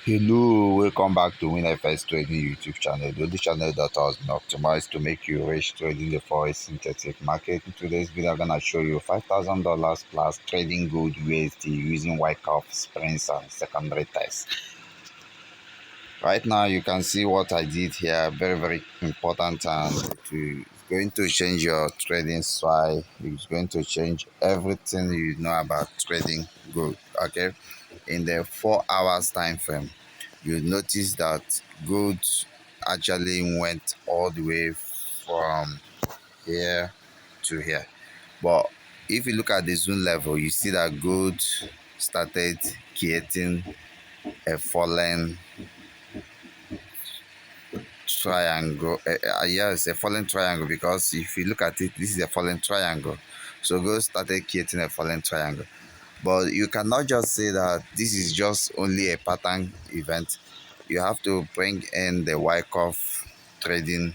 Hello, welcome back to WINFXTRADING YouTube channel. The only channel that has been optimized to make you rich trading the Forex synthetic market. In today's video, I'm gonna show you $5,000 plus trading gold USD using Wyckolf sprints and secondary tests. Right now, you can see what I did here. Very important, and it's going to change your trading style. It's going to change everything you know about trading gold. Okay, in the 4 hours time frame, you notice that gold actually went all the way from here to here. But if you look at the zone level, you see that gold started creating a fallen triangle. Yes, a fallen triangle, because if you look at it, this is a fallen triangle. So gold started creating a fallen triangle. But you cannot just say that this is just only a pattern event. You have to bring in the Wyckoff trading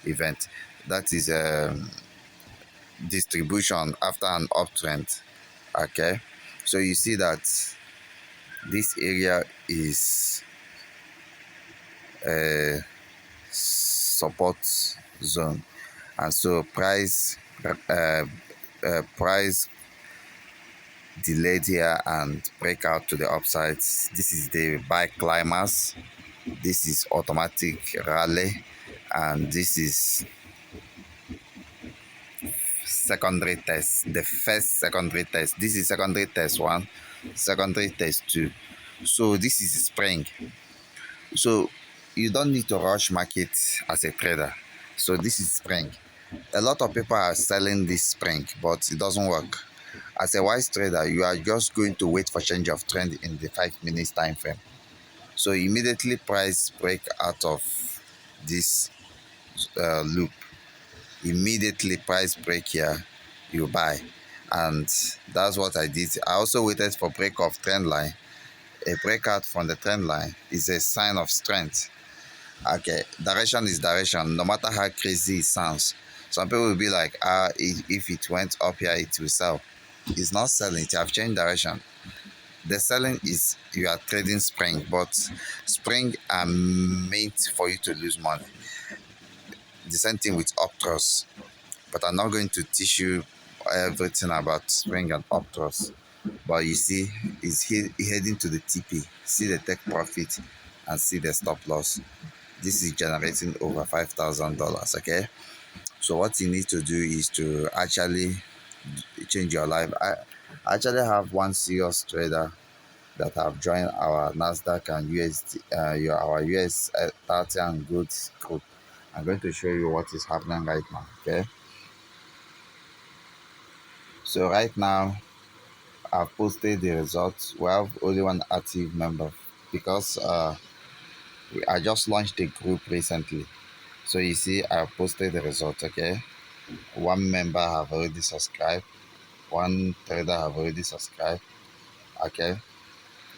event. That is a distribution after an uptrend. Okay, so you see that this area is a support zone, and so price delayed here and break out to the upside. This is the buy climax, this is automatic rally, and this is secondary test, the first secondary test. This is secondary test 1, secondary test 2. So this is spring. So you don't need to rush market as a trader. So this is spring. A lot of people are selling this spring, but it doesn't work. As a wise trader, you are just going to wait for change of trend in the 5 minutes time frame. So immediately price break out of this loop, immediately price break here, you buy. And that's what I did. I also waited for break of trend line. A breakout from the trend line is a sign of strength. Okay, direction is direction, no matter how crazy it sounds. Some people will be like, if it went up here, it will sell. It's not selling, it have changed direction. The selling is you are trading spring, but spring are meant for you to lose money. The same thing with uptrust, but I'm not going to teach you everything about spring and uptrust. But you see, it's heading to the TP. See the take profit and see the stop loss. This is generating over $5,000. Okay, so what you need to do is to actually change your life. I actually have one serious trader that have joined our Nasdaq and USD, our US 30 and gold group. I'm going to show you what is happening right now. Okay, so right now I've posted the results. We have only one active member because I just launched the group recently. So you see, I posted the results. Okay, one member have already subscribed, one trader have already subscribed. Okay,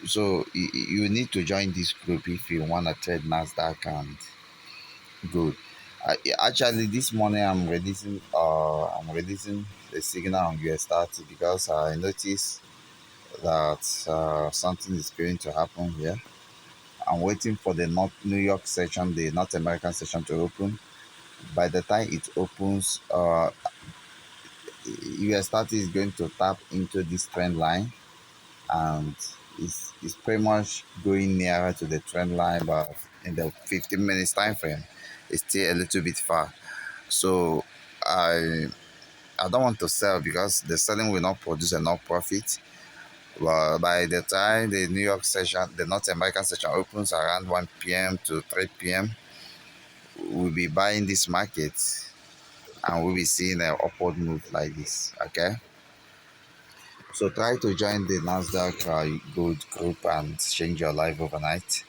so you need to join this group if you want to trade Nasdaq and gold. Actually, this morning I'm releasing the signal on US 30 because I noticed that something is going to happen here. I'm waiting for the New York session, the North American session to open. By the time it opens, US 30 is going to tap into this trend line, and it's pretty much going nearer to the trend line, but in the 15 minutes time frame, it's still a little bit far. So I don't want to sell because the selling will not produce enough profit. Well, by the time the New York session, the North American session opens around 1 p.m. to 3 p.m., we'll be buying this market and we'll be seeing an upward move like this. Okay, so try to join the Nasdaq gold group and change your life overnight.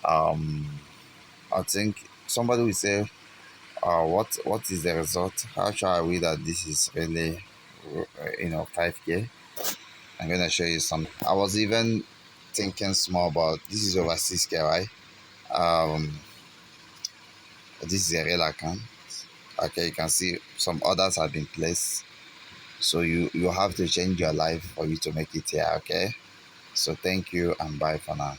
I think somebody will say, what is the result? How sure are we that this is really 5K? I'm gonna show you some. I was even thinking small, but this is over 6K, right? This is a real account. Okay, you can see some orders have been placed, so you have to change your life for you to make it here. Okay, so thank you and bye for now.